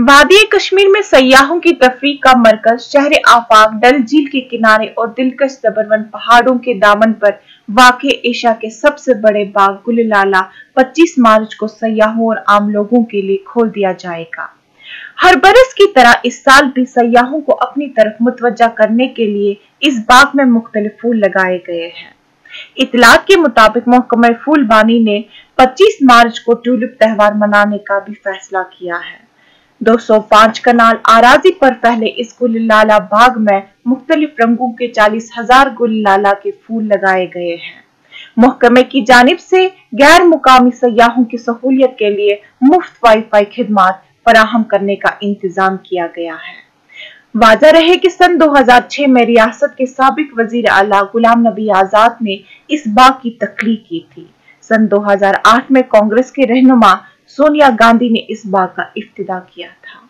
वादी कश्मीर में सयाहों की तफरीह का मरकज शहर आफाक डल झील के किनारे और दिलकश जबरवन पहाड़ों के दामन पर वाक़ एशिया के सबसे बड़े बाग गुललाला 25 मार्च को सयाहों और आम लोगों के लिए खोल दिया जाएगा। हर बरस की तरह इस साल भी सयाहों को अपनी तरफ मुतवज्जा करने के लिए इस बाग में मुख्तलिफ फूल लगाए गए हैं। इतलात के मुताबिक महकमा फूलबानी ने 25 मार्च को ट्यूलिप त्योहार मनाने का भी फैसला किया है। 205 कनाल आराजी पर फैले इस गुललाला बाग में मुख्तलिफ रंगों के 40,000 गुललाला के फूल लगाए गए हैं। महकमे की जानिब से गैर मुकामी सयाहों की सहूलियत के लिए मुफ्त वाईफाई खिदमात फराहम करने का इंतजाम किया गया है। वाज़ा रहे कि सन 2006 में रियासत के साबिक वजीर आला गुलाम नबी आजाद ने इस बाग की तख्लीक की थी। सन 2008 में कांग्रेस के रहनुमा सोनिया गांधी ने इस बाग का इफ्तिताह किया था।